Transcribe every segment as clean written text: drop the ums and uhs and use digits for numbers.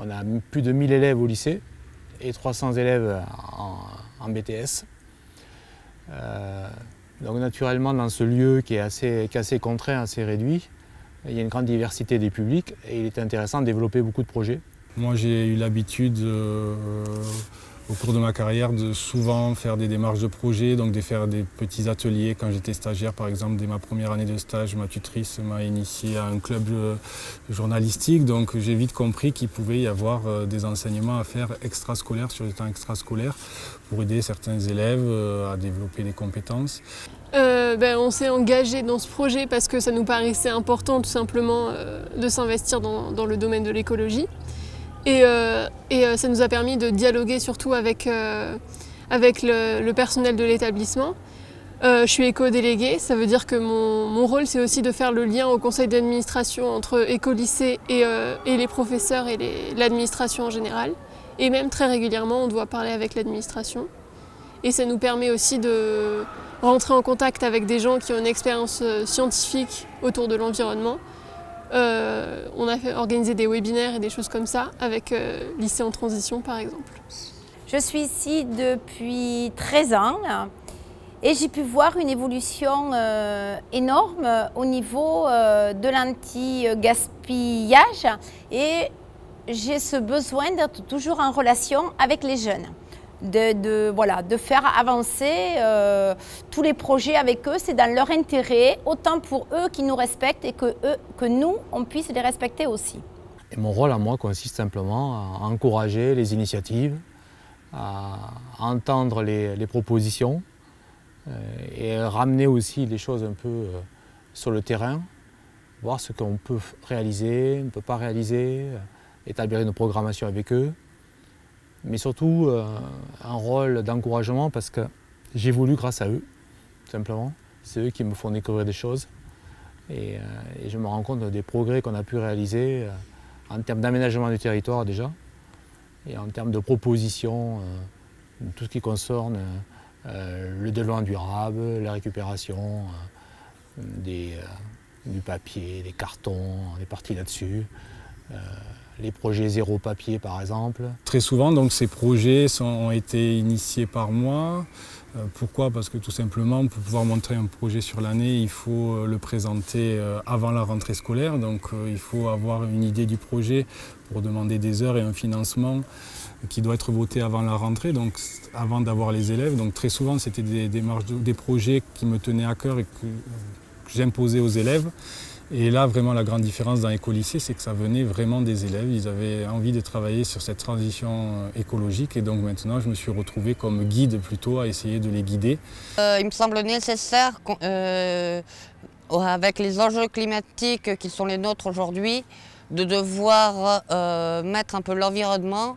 On a plus de 1000 élèves au lycée et 300 élèves en BTS. Donc naturellement, dans ce lieu qui est assez contraint, assez réduit, il y a une grande diversité des publics et il est intéressant de développer beaucoup de projets. Moi, j'ai eu l'habitude au cours de ma carrière de souvent faire des démarches de projet, donc de faire des petits ateliers. Quand j'étais stagiaire, par exemple, dès ma première année de stage, ma tutrice m'a initié à un club journalistique, donc j'ai vite compris qu'il pouvait y avoir des enseignements à faire extrascolaires sur le temps extrascolaire pour aider certains élèves à développer des compétences. On s'est engagé dans ce projet parce que ça nous paraissait important tout simplement de s'investir dans le domaine de l'écologie. Et ça nous a permis de dialoguer surtout avec le personnel de l'établissement. Je suis éco-déléguée, ça veut dire que mon rôle c'est aussi de faire le lien au conseil d'administration entre éco-lycée et les professeurs et l'administration en général. Et même très régulièrement on doit parler avec l'administration. Et ça nous permet aussi de rentrer en contact avec des gens qui ont une expérience scientifique autour de l'environnement. On a organisé des webinaires et des choses comme ça avec Lycée en transition par exemple. Je suis ici depuis 13 ans et j'ai pu voir une évolution énorme au niveau de l'anti-gaspillage et j'ai ce besoin d'être toujours en relation avec les jeunes. De faire avancer tous les projets avec eux, c'est dans leur intérêt, autant pour eux qui nous respectent et que nous, on puisse les respecter aussi. Et mon rôle à moi consiste simplement à encourager les initiatives, à entendre les propositions et ramener aussi les choses un peu sur le terrain, voir ce qu'on peut réaliser, ne peut pas réaliser, établir une programmation avec eux. Mais surtout un rôle d'encouragement parce que j'évolue grâce à eux, tout simplement. C'est eux qui me font découvrir des choses et je me rends compte des progrès qu'on a pu réaliser en termes d'aménagement du territoire déjà et en termes de propositions, tout ce qui concerne le développement durable, la récupération du papier, des cartons, on est parti là-dessus. Les projets zéro papier par exemple. Très souvent donc, ces projets ont été initiés par moi. Pourquoi? Parce que tout simplement pour pouvoir montrer un projet sur l'année, il faut le présenter avant la rentrée scolaire. Donc il faut avoir une idée du projet pour demander des heures et un financement qui doit être voté avant la rentrée, donc avant d'avoir les élèves. Donc très souvent c'était des projets qui me tenaient à cœur et que j'imposais aux élèves. Et là, vraiment, la grande différence dans l'éco-lycée, c'est que ça venait vraiment des élèves. Ils avaient envie de travailler sur cette transition écologique. Et donc maintenant, je me suis retrouvé comme guide plutôt à essayer de les guider. Il me semble nécessaire, avec les enjeux climatiques qui sont les nôtres aujourd'hui, de devoir mettre un peu l'environnement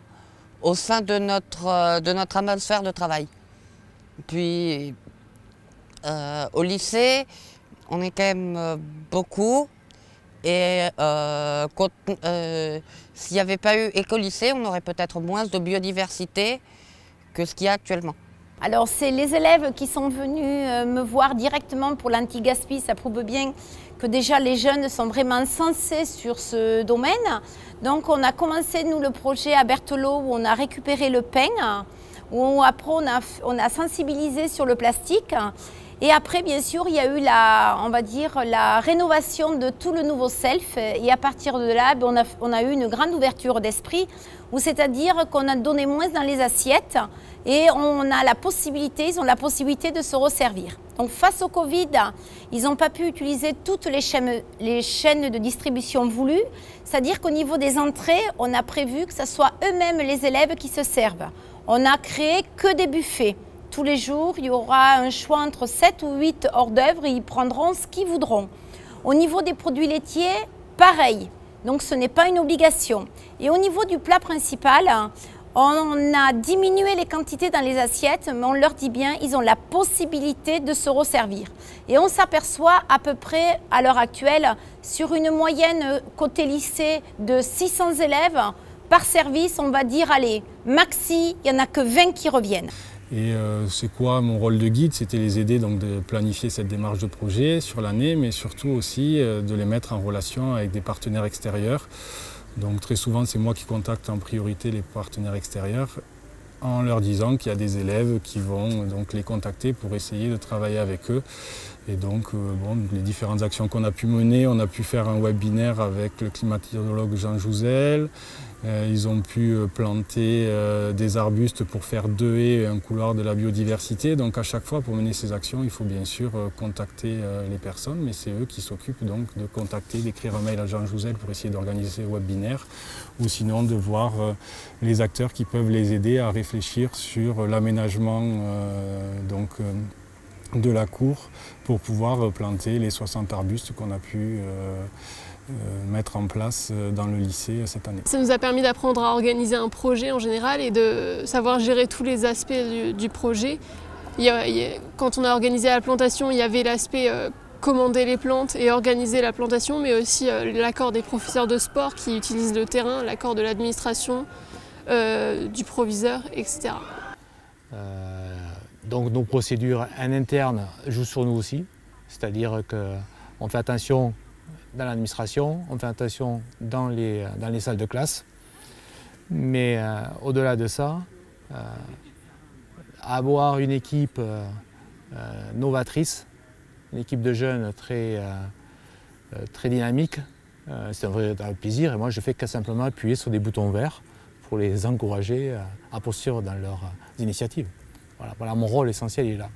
au sein de notre atmosphère de travail. Puis, au lycée, on est quand même beaucoup et s'il n'y avait pas eu éco-lycée, on aurait peut-être moins de biodiversité que ce qu'il y a actuellement. Alors c'est les élèves qui sont venus me voir directement pour l'anti-gaspi, ça prouve bien que déjà les jeunes sont vraiment sensés sur ce domaine. Donc on a commencé nous le projet à Berthelot où on a récupéré le pain, où après on a sensibilisé sur le plastique. Et après, bien sûr, il y a eu la rénovation de tout le nouveau self. Et à partir de là, on a eu une grande ouverture d'esprit, c'est-à-dire qu'on a donné moins dans les assiettes et ils ont la possibilité de se resservir. Donc face au Covid, ils n'ont pas pu utiliser toutes les chaînes de distribution voulues. C'est-à-dire qu'au niveau des entrées, on a prévu que ce soit eux-mêmes les élèves qui se servent. On n'a créé que des buffets. Tous les jours, il y aura un choix entre 7 ou 8 hors d'œuvre et ils prendront ce qu'ils voudront. Au niveau des produits laitiers, pareil. Donc ce n'est pas une obligation. Et au niveau du plat principal, on a diminué les quantités dans les assiettes, mais on leur dit bien, ils ont la possibilité de se resservir. Et on s'aperçoit à peu près, à l'heure actuelle, sur une moyenne côté lycée de 600 élèves, par service, on va dire, allez, maxi, il n'y en a que 20 qui reviennent. Et c'est quoi mon rôle de guide? C'était les aider donc de planifier cette démarche de projet sur l'année, mais surtout aussi de les mettre en relation avec des partenaires extérieurs Donc très souvent, c'est moi qui contacte en priorité les partenaires extérieurs en leur disant qu'il y a des élèves qui vont donc les contacter pour essayer de travailler avec eux. Et donc, les différentes actions qu'on a pu mener, on a pu faire un webinaire avec le climatologue Jean Jouzel. Ils ont pu planter des arbustes pour faire 2 haies et un couloir de la biodiversité. Donc à chaque fois, pour mener ces actions, il faut bien sûr contacter les personnes, mais c'est eux qui s'occupent donc de contacter, d'écrire un mail à Jean Jouzel pour essayer d'organiser ces webinaires, ou sinon de voir les acteurs qui peuvent les aider à réfléchir sur l'aménagement de la cour pour pouvoir planter les 60 arbustes qu'on a pu mettre en place dans le lycée cette année. Ça nous a permis d'apprendre à organiser un projet en général et de savoir gérer tous les aspects du projet. Quand on a organisé la plantation, il y avait l'aspect commander les plantes et organiser la plantation, mais aussi l'accord des professeurs de sport qui utilisent le terrain, l'accord de l'administration, du proviseur, etc. Donc nos procédures en interne jouent sur nous aussi, c'est-à-dire qu'on fait attention dans l'administration, on fait attention dans les salles de classe, mais au-delà de ça, avoir une équipe novatrice, une équipe de jeunes très dynamique, c'est un vrai plaisir et moi je fais que simplement appuyer sur des boutons verts pour les encourager à poursuivre dans leurs initiatives. Voilà, mon rôle essentiel est là.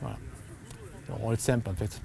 Voilà. Un rôle simple en fait.